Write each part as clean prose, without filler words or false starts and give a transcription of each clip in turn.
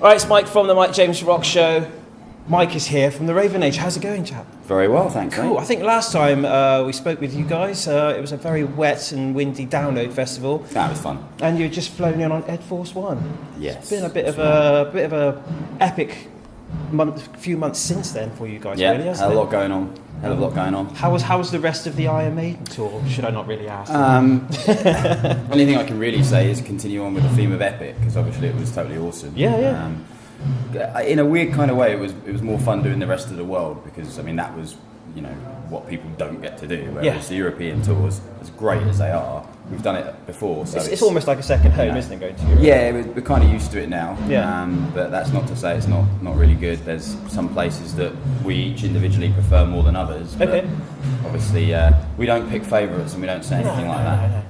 All right, it's Mike from the Mike James Rock Show. Mike is here from the Raven Age. How's it going, chap? Very well, thanks. Cool. Mate. I think last time we spoke with you guys, it was a very wet and windy download festival. That was fun. And you'd just flown in on Ed Force One. Yes. It's been a bit of a epic few months since then for you guys. Yeah, really, hasn't had a it? lot going on. Hell of a lot going on. How was the rest of the Iron Maiden tour? Should I not really ask? Only thing I can really say is continue on with the theme of epic, because obviously it was totally awesome. Yeah. In a weird kind of way, it was more fun doing the rest of the world, because I mean that was what people don't get to do. Whereas the European tours, as great as they are, we've done it before. So it's almost like a second home, isn't it, going to Europe? Yeah, we're kind of used to it now. Yeah. But that's not to say it's not really good. There's some places that we each individually prefer more than others. But Okay. obviously, we don't pick favourites and we don't say anything like that. No.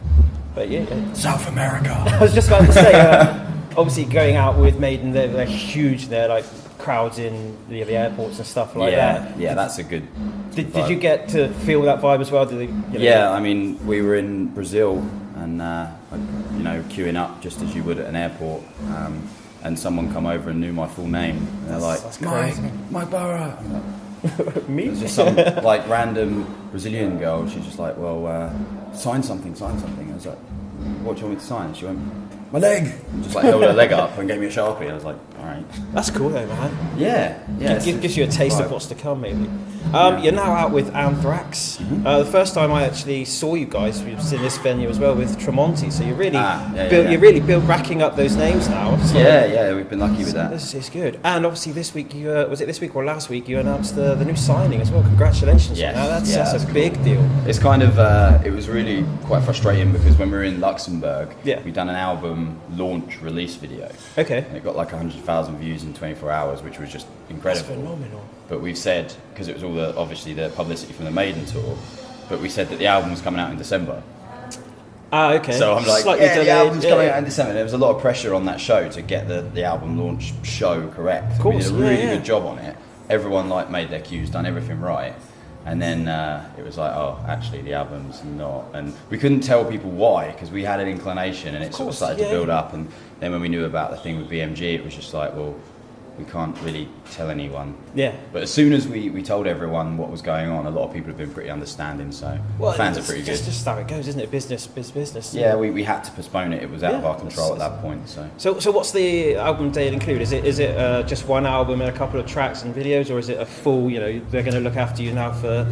But yeah. South America. I was just about to say, obviously going out with Maiden, they're huge. They're like crowds in the airports and stuff like that. Yeah, that's a good. Did you get to feel that vibe as well? Yeah, I mean, we were in Brazil and queuing up just as you would at an airport, and someone come over and knew my full name. And they're that's like, crazy. Mike Barra. Me? It was just some like random Brazilian girl. She's just like, well, sign something. I was like, what do you want me to sign? She went, my leg. And just like held her leg up and gave me a Sharpie. I was like, all right. That's cool though, man. Yeah. Gives you a taste of what's to come, maybe. You're now out with Anthrax. Mm-hmm. The first time I actually saw you guys was in this venue as well with Tremonti. So you're really, you're really racking up those names now. So Yeah, we've been lucky with that. This is good. And obviously this week, was it this week or last week, you announced the new signing as well. Congratulations. Yes. Now that's a cool. big deal. It's kind of, it was really quite frustrating because when we were in Luxembourg, we'd done an album launch release video. Okay. And it got like 100,000 views in 24 hours, which was just incredible. That's phenomenal. But we've said, because it was all obviously the publicity from the Maiden tour, but we said that the album was coming out in December. Okay. So I'm like, Slightly the delayed. album's coming out in December. There was a lot of pressure on that show to get the album launch show correct. Of course, we did a really good job on it. Everyone made their cues, done everything right. And then it was like, oh, actually the album's not. And we couldn't tell people why, because we had an inclination and it sort of started to build up. And then when we knew about the thing with BMG, it was just like, well, we can't really tell anyone. Yeah. But as soon as we told everyone what was going on, a lot of people have been pretty understanding, so fans are pretty good. It's just how it goes, isn't it? Business. Yeah, we had to postpone it. It was out of our control at that point. So what's the album date include? Is it just one album and a couple of tracks and videos, or is it a full, they're going to look after you now for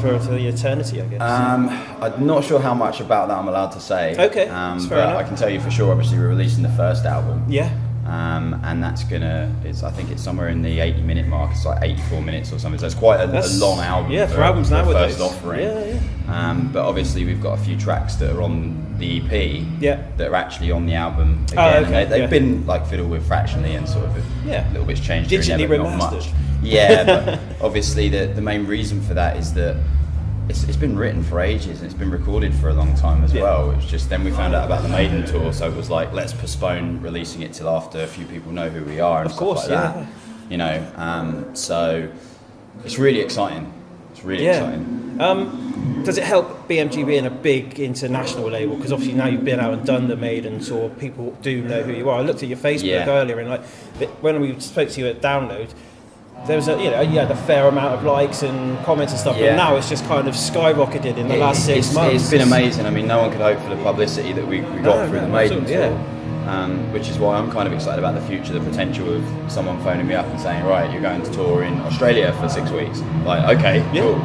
the eternity, I guess? I'm not sure how much about that I'm allowed to say. Okay, but fair enough. I can tell you for sure, obviously we're releasing the first album. Yeah. And that's I think it's somewhere in the 80-minute mark. It's like 84 minutes or something. So it's quite a long album. Yeah, for albums nowadays. First offering. Yeah. But obviously we've got a few tracks that are on the EP. Yeah. That are actually on the album again. Oh, okay. And they've been fiddled with fractionally and sort of a little bit's changed. Digitally here and there, but not remastered. much. Yeah, but obviously the main reason for that is that it's been written for ages and it's been recorded for a long time as well. It was just then we found out about the Maiden tour, so it was like, let's postpone releasing it till after a few people know who we are and stuff like that. So it's really exciting. It's really exciting. Does it help BMG being a big international label? Because obviously now you've been out and done the Maiden tour, people do know who you are. I looked at your Facebook earlier and when we spoke to you at Download, there was you had a fair amount of likes and comments and stuff, but now it's just kind of skyrocketed in the last 6 months. It's been amazing. I mean, no one could hope for the publicity that we got through the Maiden tour, which is why I'm kind of excited about the future, the potential of someone phoning me up and saying, right, you're going to tour in Australia for 6 weeks. Like, okay, cool.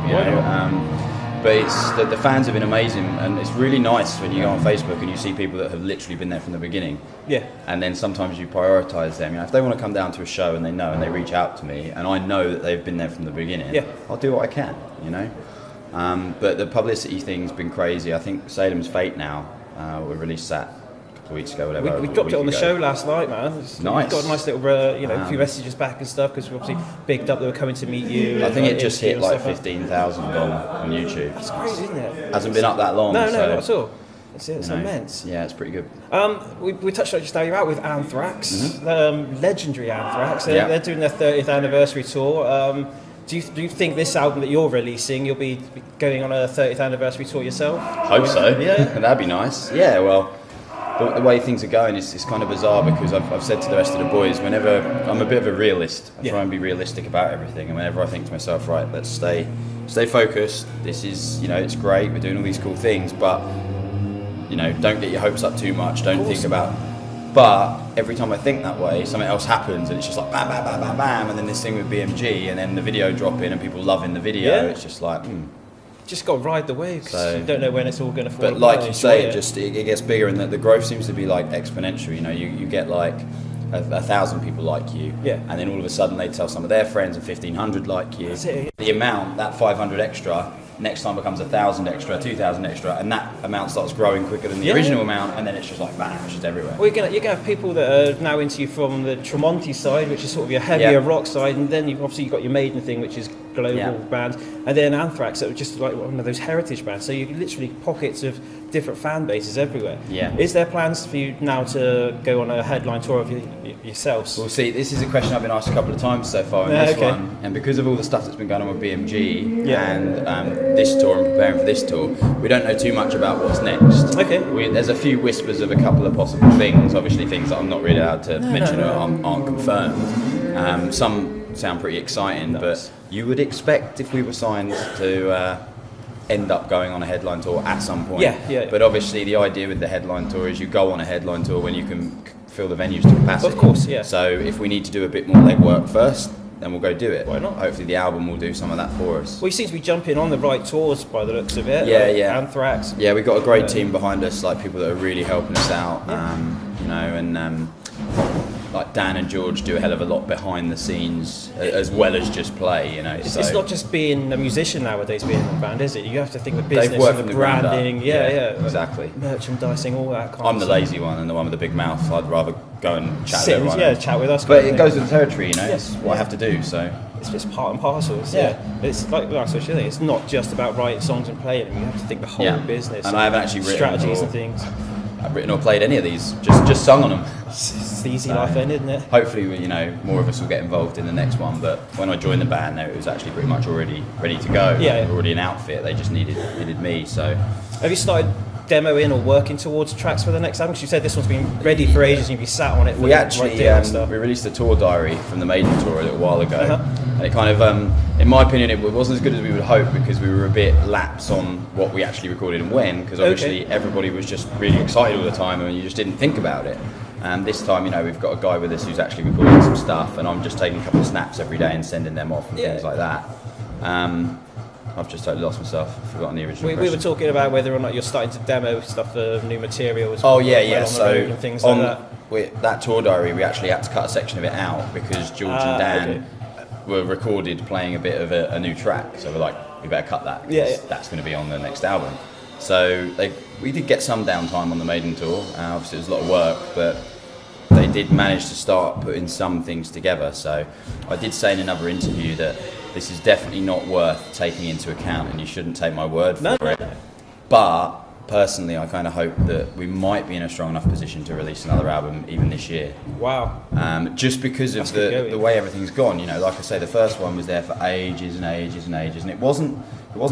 But it's the fans have been amazing, and it's really nice when you go on Facebook and you see people that have literally been there from the beginning. Yeah. And then sometimes you prioritise them. If they want to come down to a show and they know and they reach out to me and I know that they've been there from the beginning, I'll do what I can, But the publicity thing's been crazy. I think Salem's Fate now, we released that a couple of weeks ago, whatever. We dropped it on the show last night, man. Nice. We got a nice little, few messages back and stuff because we obviously bigged up they were coming to meet you. I think it just hit like 15,000 on YouTube. That's crazy, isn't it? Hasn't been up that long. No, not at all. It's immense. Yeah, it's pretty good. We touched on it just now. You're out with Anthrax, legendary Anthrax. They're doing their 30th anniversary tour. Do you think this album that you're releasing, you'll be going on a 30th anniversary tour yourself? Hope so. Yeah, that'd be nice. Yeah, well, the way things are going is kind of bizarre, because I've said to the rest of the boys, whenever I'm a bit of a realist, I try and be realistic about everything, and whenever I think to myself, right, let's stay focused. This is, it's great. We're doing all these cool things, but don't get your hopes up too much. Don't think about. But every time I think that way, something else happens, and it's just like bam, bam, bam, bam, bam, and then this thing with BMG, and then the video dropping, and people loving the video. It's just like. Just got to ride the wave, because you don't know when it's all going to fall. But like you say, it gets bigger, and the growth seems to be like exponential. You get like 1,000 people like you, and then all of a sudden they tell some of their friends, and 1,500 like you. That's it. The amount, that 500 extra, next time becomes 1,000 extra, 2,000 extra, and that amount starts growing quicker than the original amount, and then it's just like bam, it's just everywhere. Well, you're going to have people that are now into you from the Tremonti side, which is sort of your heavier rock side, and then you've got your Maiden thing, which is global bands, and then Anthrax, that are just like one of those heritage bands. So you literally pockets of different fan bases everywhere. Yeah. Is there plans for you now to go on a headline tour of yourselves? Well, see, this is a question I've been asked a couple of times so far in this one, and because of all the stuff that's been going on with BMG and this tour and preparing for this tour, we don't know too much about what's next. There's a few whispers of a couple of possible things, obviously things that I'm not really allowed to mention or aren't confirmed. Some sound pretty exciting, but you would expect if we were signed to end up going on a headline tour at some point. But obviously the idea with the headline tour is you go on a headline tour when you can fill the venues to capacity. Of course, So if we need to do a bit more legwork first, then we'll go do it. Why not? Hopefully the album will do some of that for us. Well, you seem to be jumping on the right tours by the looks of it. Anthrax. Yeah, we've got a great team behind us, like people that are really helping us out. Like Dan and George do a hell of a lot behind the scenes as well as just play, It's not just being a musician nowadays, being in a band, is it? You have to think the business, and the branding, exactly, merchandising, all that kind of stuff. I'm the lazy one and the one with the big mouth. I'd rather go and chat with everyone. Chat with us. But it goes with the territory, It's what I have to do, so. It's just part and parcel. It's like it's not just about writing songs and playing them. You have to think the whole business. And I haven't actually written strategies and things. I've written or played any of these, just sung on them. It's the easy life end, isn't it? Hopefully, more of us will get involved in the next one. But when I joined the band, it was actually pretty much already ready to go. Already an outfit. They just needed me. So, have you started demoing or working towards tracks for the next album? Because you said this one's been ready for ages, and you've been sat on it. For we actually we released a tour diary from the Maiden tour a little while ago, and it kind of, in my opinion, it wasn't as good as we would hope, because we were a bit lax on what we actually recorded and when, because obviously everybody was just really excited all the time, and you just didn't think about it. And this time, we've got a guy with us who's actually recording some stuff, and I'm just taking a couple of snaps every day and sending them off and things like that. I've just totally lost myself. I've forgotten the original question. We were talking about whether or not you're starting to demo stuff for new materials. So things like that. That tour diary, we actually had to cut a section of it out because George and Dan were recorded playing a bit of a new track. So we're like, we better cut that, because that's going to be on the next album. So we did get some downtime on the Maiden tour. Obviously, it was a lot of work, but they did manage to start putting some things together. So I did say in another interview that this is definitely not worth taking into account, and you shouldn't take my word for it. No. But personally, I kind of hope that we might be in a strong enough position to release another album even this year. Wow. Just because of the way everything's gone. Like I say, the first one was there for ages and ages and ages, and it wasn't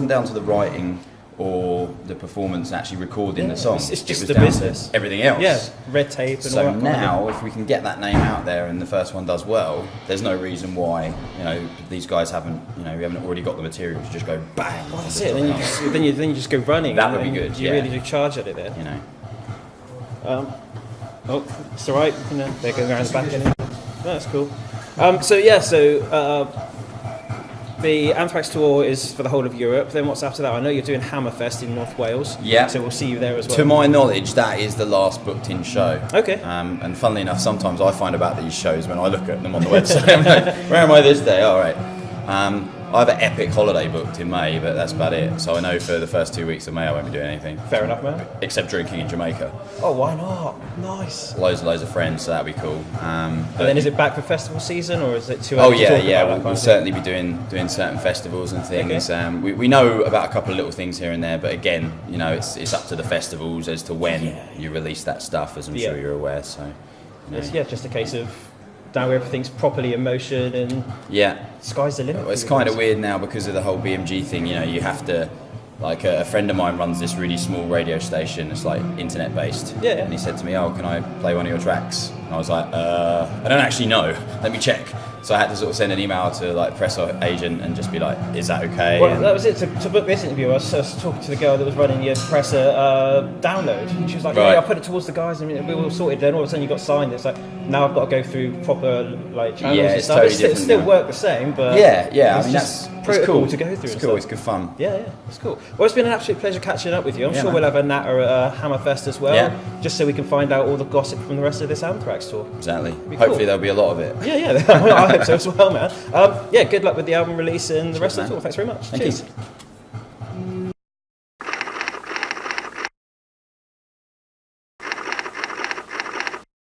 down to the writing or the performance actually recording the song. It's just the business. Everything else. Yeah, red tape and all that. So now, if we can get that name out there and the first one does well, there's no reason why, these guys haven't, we haven't already got the material to just go bang. Well, that's it. Then you just go running. That would be good. You really do charge at it then. It's all right. They're going around the back end. That's cool. The Anthrax tour is for the whole of Europe. Then what's after that? I know you're doing Hammerfest in North Wales. Yeah. So we'll see you there as well. To my knowledge, that is the last booked-in show. Okay. And funnily enough, sometimes I find about these shows when I look at them on the website. I'm like, where am I this day? All right. I have an epic holiday booked in May, but that's about it. So I know for the first 2 weeks of May I won't be doing anything. Fair enough, man. Except drinking in Jamaica. Oh, why not? Nice. Loads of friends, so that'd be cool. And then is it back for festival season, or is it too early to talk about we'll certainly be doing certain festivals and things. Okay. We know about a couple of little things here and there, but again, it's up to the festivals as to when you release that stuff, as I'm sure you're aware. So, it's just a case of now everything's properly in motion and sky's the limit. Well, it's kind of weird now because of the whole BMG thing. You have to like a friend of mine runs this really small radio station. It's like internet based. Yeah. And he said to me, "Oh, can I play one of your tracks?" And I was like, "I don't actually know. Let me check." So I had to sort of send an email to like press agent and just be like, "Is that okay?" Well, that was it. To book this interview, I was talking to the girl that was running the presser download, and she was like, Right. "Yeah, I put it towards the guys, and we were all sorted." Then all of a sudden, you got signed. It's like now I've got to go through proper like channels Yeah, and it's stuff. totally It different still now. work the same, but Yeah. I it's mean, just that's protocol cool to go through. It's and cool. stuff. It's good fun. Yeah, it's cool. Well, it's been an absolute pleasure catching up with you. I'm Yeah, sure man. we'll have a natter at Hammerfest as well, Yeah. just so we can find out all the gossip from the rest of this Anthrax tour. Exactly. Be Hopefully cool. there'll be a lot of it. Yeah, I hope so as well, man. Yeah, good luck with the album release and the rest of the tour. Thanks very much. Thank Cheers. you.